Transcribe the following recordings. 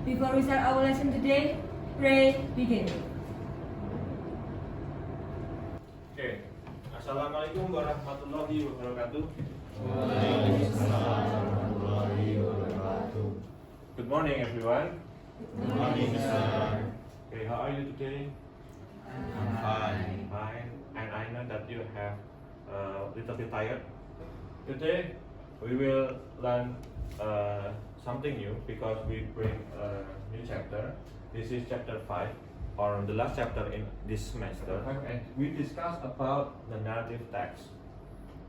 Before we start our lesson today, pray begin. Oke, Assalamualaikum warahmatullahi wabarakatuh. Good morning, everyone. Good morning, sir. Okay, how are you today? I'm fine. Fine. And I know that you have a little bit tired. Today, we will learn something new because we bring a new chapter. This is chapter 5, or the last chapter in this semester. And we discuss about the narrative text.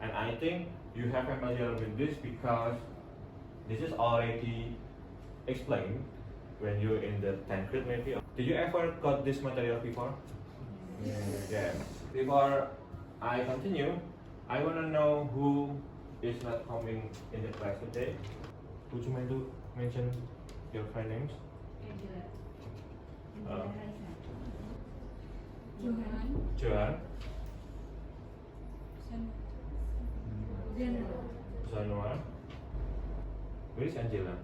And I think you have familiar with this because this is already explained when you're in the 10th grade maybe. Did you ever got this material before? Yes. Before I continue, I want to know who is not coming in the class today. Would you mind to mention your friend names? Johan, Zanua. Where is Angela?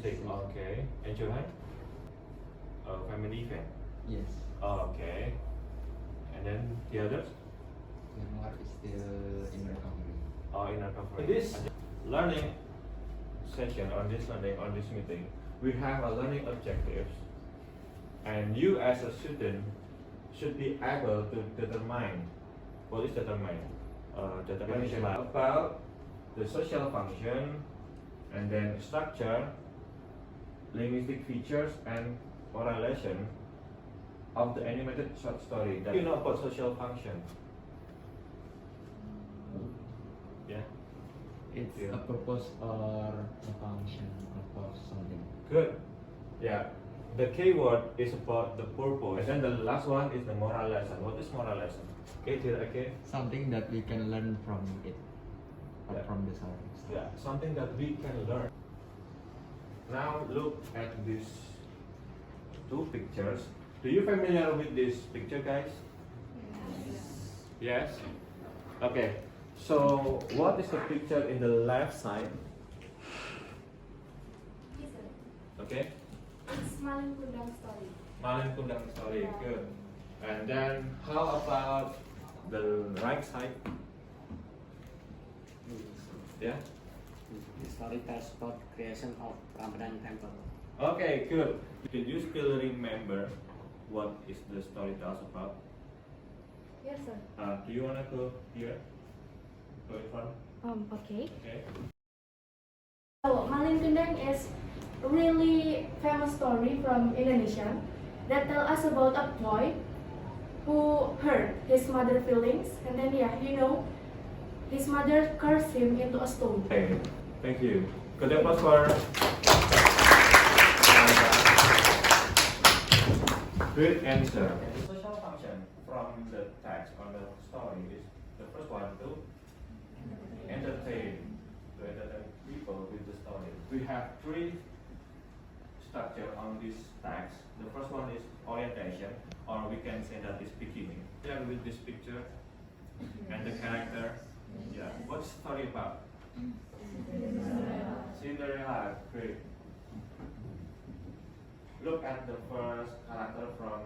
Six. Okay. And Johan? Family friend. Yes. Okay. And then the others? Januar is still in recovery. In our recovery. In this learning session, on this meeting, we have a learning objectives, and you as a student should be able to determine what is determination about the social function, and then structure, linguistic features, and correlation of the animated short story. You know about social function? Yeah. It's a purpose or a function of something. Good. Yeah. The key word is about the purpose. And then the last one is the moral lesson. What is moral lesson? Okay. Something that we can learn from it, or Yeah. from the story. Yeah, something that we can learn. Now look at these two pictures. Do you familiar with this picture, guys? Yes. Okay. So what is the picture in the left side? Okay. It's Malin Kundang story. Malin Kundang story. Yeah. Good. And then how about the right side? Yeah. The story tells about the creation of Ramadan temple. Okay, good. Can you still remember what is the story tells about? Yes, sir. Do you wanna go here? Go in front. Okay. Okay. So, Malin Kundang is a really famous story from Indonesia that tell us about a boy who hurt his mother feelings, and then his mother cursed him into a stone. Okay. Thank you. Could you applause for? Good answer. The social function from the text on the story is the first one to entertain people with the story. We have three structure on this text. The first one is orientation, or we can say that is beginning. Here with this picture and the character. Yeah. What's the story about? Cinderella. Great. Look at the first character from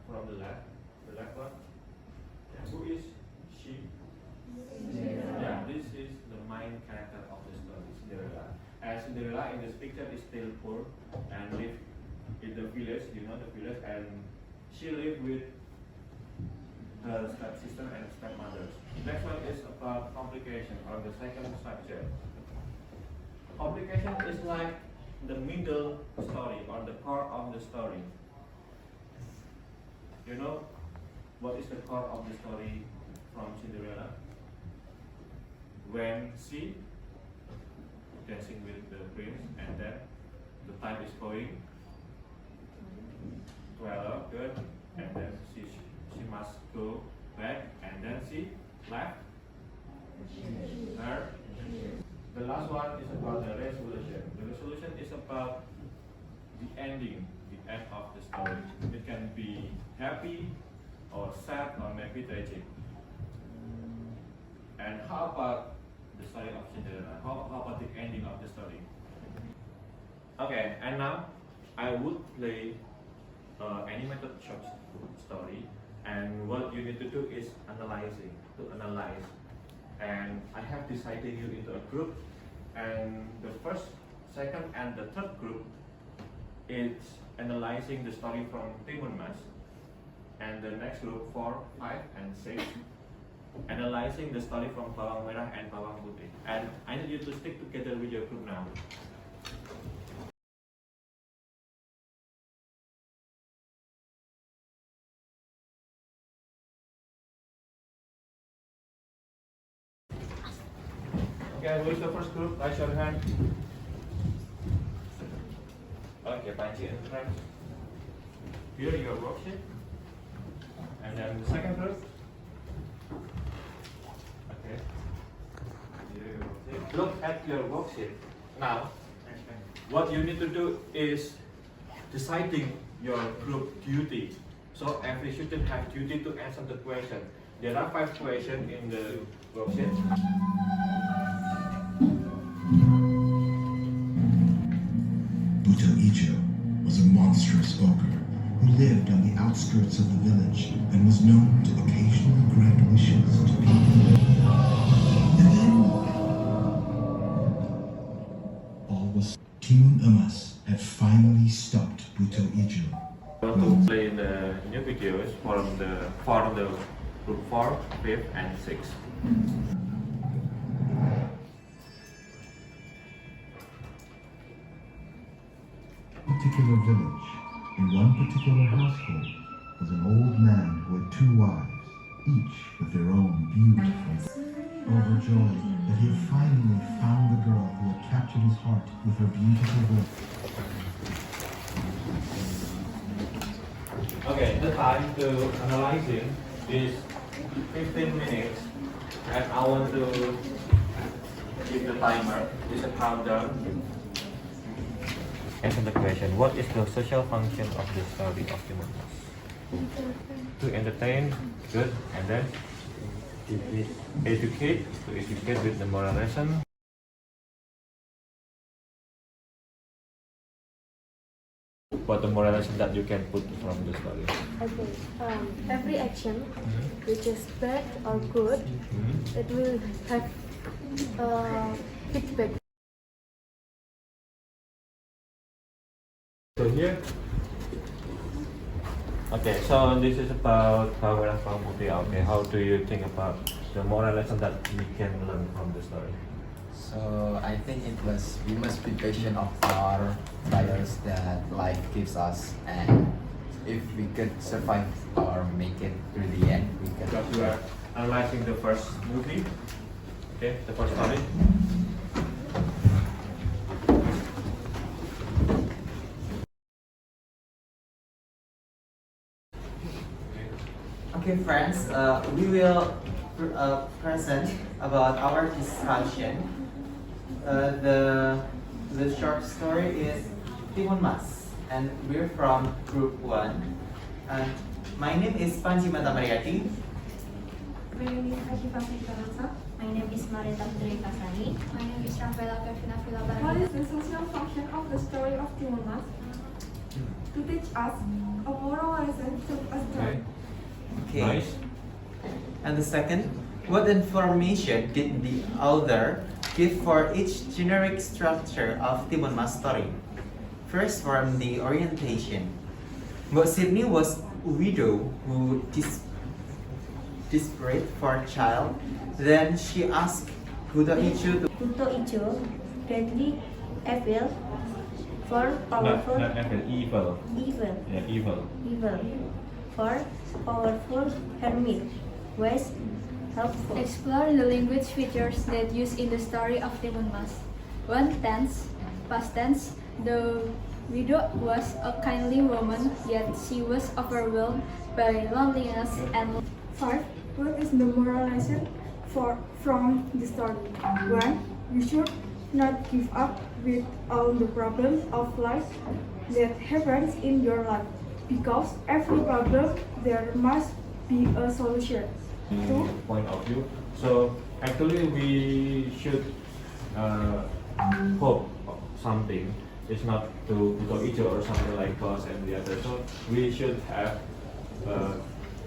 the left. The left one. Yeah. Who is she? Yeah, this is the main character of the story, Cinderella. And Cinderella in this picture is still poor and live in the village, the village, and she lived with her stepsister and stepmother. Next one is about complication, or the second structure. Complication is like the middle story, or the core of the story. You know what is the core of the story from Cinderella? When she dancing with the prince, and then the time is going 12, good, and then she must go back, and then she left her. The last one is about the resolution. The resolution is about the ending, the end of the story. It can be happy or sad or maybe tragic. And how about the story of Cinderella? How about the ending of the story? Okay, and now I would play animated short story, and what you need to do is analyze. And I have decided you into a group, and the first, second, and the third group is analyzing the story from Timun Mas, and the next group 4, 5, and 6 analyzing the story from Bawang Merah and Bawang Putih. And I need you to stick together with your group now. Okay, who is the first group? Raise your hand. Okay, Panji and friends. Here your worksheet. And then the second group. Okay. Here your worksheet. Look at your worksheet. Now, what you need to do is deciding your group duty. So every student have duty to answer the question. There are 5 questions in the worksheet. Buto Ijo was a monstrous ogre who lived on the outskirts of the village and was known to occasionally grant wishes to people. And then all was Timun Emas had finally stopped Buto Ijo. I want to play the new videos for the group 4, 5, and 6. Particular village, in one particular household, was an old man who had 2 wives, each with their own beautiful. Overjoyed that he had finally found the girl who had captured his heart with her beautiful voice. Okay, the time to analyzing is 15 minutes, and I want to give the timer. It's a countdown. Answer the question: what is the social function of the story of Timun Mas? To entertain, good, and then educate. To educate with the moral lesson. What the moral lesson that you can put from the story? Okay. Every action which is bad or good, it will have feedback. So here. Okay, so this is about Bawang Merah Bawang Putih. Okay, how do you think about the moral lesson that we can learn from the story? So I think we must be patient of our trials that life gives us, and if we could survive or make it through the end, we can. Because you are analyzing the first movie, okay, the first story. Okay, friends, we will present about our discussion. The short story is Timun Mas, and we're from Group 1. And my name is Panji Mariati. My name is Ashifa Fitanasa. My name is Marita Putri Kasani. My name is Rafaela Kevina Filabari. What is the social function of the story of Timun Mas? To teach us a moral lesson to us. Okay. Nice. And the second, what information did the author give for each generic structure of Timun Mas story? First, from the orientation. Mbok Sydney was a widow who desperate for a child. Then she asked Buto Ijo to Buto Ijo, deadly evil, for powerful Not evil. evil, Yeah, evil. evil, for powerful hermit, wise, helpful. Explore the language features that used in the story of Timun Mas. 1 tense, past tense. The widow was a kindly woman, yet she was overwhelmed by loneliness and 5. What is the moral lesson from the story? 1. You should not give up with all the problems of life that happens in your life, because every problem there must be a solution. 2. Point of view. So actually we should hope something It's not to each or something like boss and the other. So we should have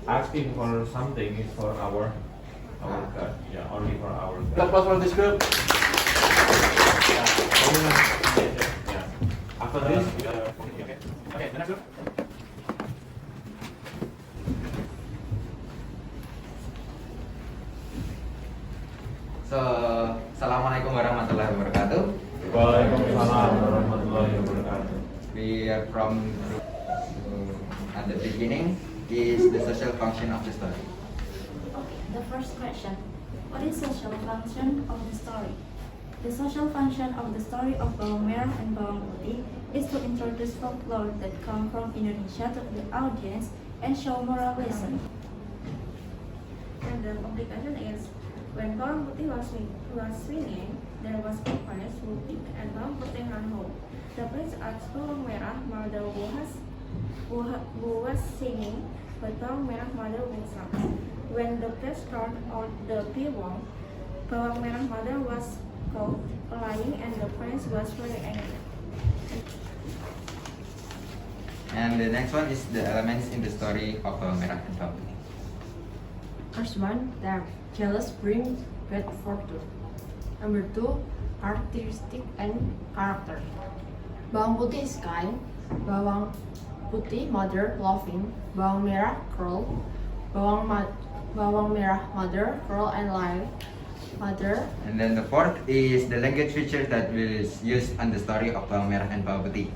asking for something is for our God. Yeah, only for our God. Applause for this group. Yeah. After this, okay. Okay, the next group. So, Assalamualaikum warahmatullahi wabarakatuh. Waalaikumsalam warahmatullahi wabarakatuh. We are from group. At the beginning is the social function of the story. Okay, the first question. What is social function of the story? The social function of the story of Bawang Merah and Bawang Putih is to introduce folklore that come from Indonesia to the audience and show moral lesson. And the complication is, when Bawang Putih was swinging, there was a prince who picked and Bawang Putih ran home. The prince asked Bawang Merah mother who was singing, but Bawang Merah mother was up. When the prince turned on the piwang, Bawang Merah mother was caught lying and the prince was very angry. And the next one is the elements in the story of Bawang Merah and Bawang Putih. First one, they're jealous bring bad fortune. Number two, characteristic and character. Bawang putih is kind, bawang putih mother loving, bawang merah cruel, bawang merah mother cruel and live mother. And then the fourth is the language feature that was used on the story of Bawang Merah and Bawang Putih.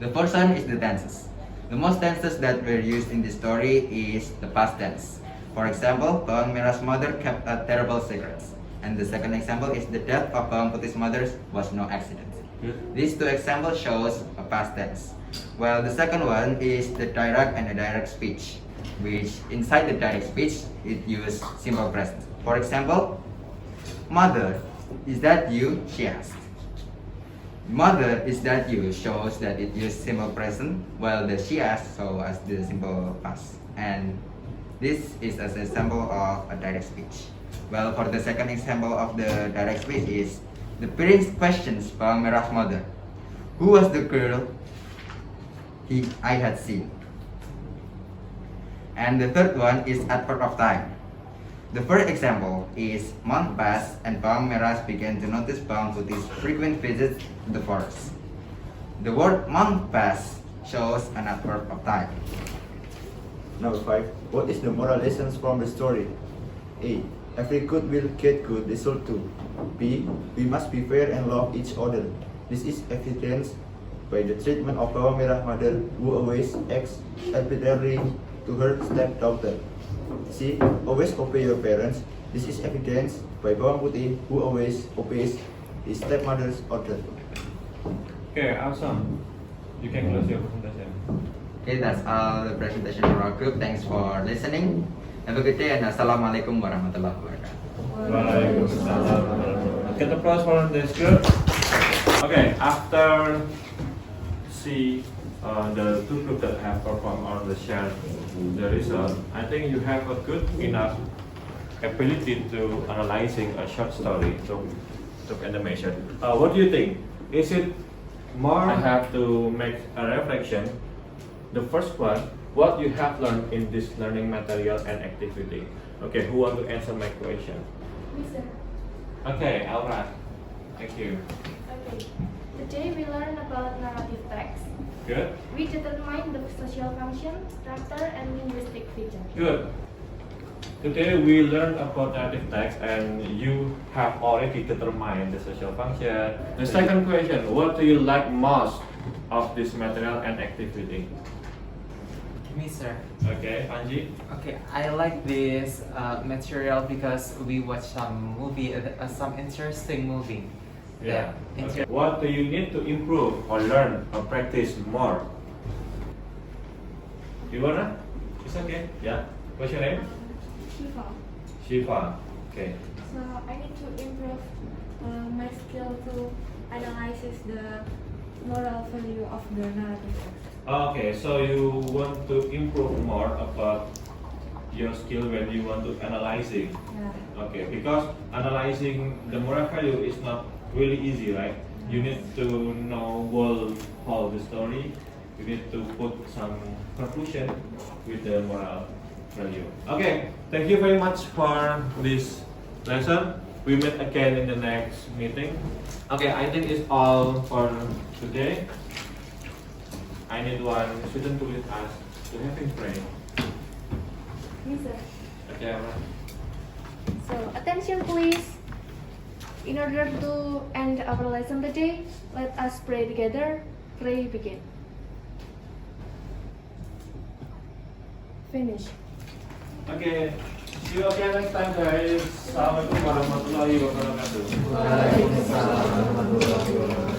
The first one is the tenses. The most tenses that were used in this story is the past tense. For example, Bawang Merah's mother kept a terrible secret. And the second example is the death of Bawang Putih's mother was no accident. These two examples shows a past tense. While the second one is the direct and the direct speech, which inside the direct speech, it uses simple present. For example, mother, is that you? She asked. Mother, is that you? Shows that it uses simple present, while the she asked shows as the simple past. And this is an example of a direct speech. Well, for the second example of the direct speech is the prince questions Bawang Merah's mother. Who was the girl I had seen? And the third one is adverb of time. The first example is month passed and Bawang Merah began to notice Bawang Putih's frequent visits to the forest. The word month passed shows an adverb of time. Number 5. What is the moral lessons from the story? A. Every good will get good result too. B. We must be fair and love each other. This is evidenced by the treatment of Bawang Merah mother who always acts arbitrarily to her stepdaughter. C. Always obey your parents. This is evidenced by Bawang Putih who always obeys his stepmother's order. Okay, awesome. You can close your presentation. Okay, that's all the presentation from our group. Thanks for listening. Have a good day and Assalamualaikum warahmatullahi wabarakatuh. Waalaikumsalam. Get applause for this group. Okay, after see the two groups that have performed on the share the result, I think you have a good enough ability to analyzing a short story to animation. What do you think? Is it more I have to make a reflection? The first one, what you have learned in this learning material and activity. Okay, who want to answer my question? Mister. Okay, alright. Thank you. Okay. Today we learn about narrative text. Good. We determine the social function, structure, and linguistic feature. Good. Today we learned about narrative text and you have already determined the social function. The second question, what do you like most of this material and activity? Me, sir. Okay, Panji? Okay, I like this material because we watch some movie, some interesting movie. Yeah. Okay. What do you need to improve or learn or practice more? You wanna? It's okay. Yeah. What's your name? Shiva. Shiva. Okay. So I need to improve my skill to analyze the moral value of the narrative text. Okay, so you want to improve more about your skill when you want to analyzing. Yeah. Okay, because analyzing the moral value is not really easy, right? You need to know whole the story. You need to put some conclusion with the moral value. Okay, thank you very much for this lesson. We meet again in the next meeting. Okay, I think it's all for today. I need one student to lead us to having pray. Yes, sir. Okay, alright. So, attention please. In order to end our lesson today, let us pray together. Pray begin. Finish. Okay, see you again next time guys. Assalamualaikum warahmatullahi wabarakatuh. Waalaikumsalam warahmatullahi wabarakatuh.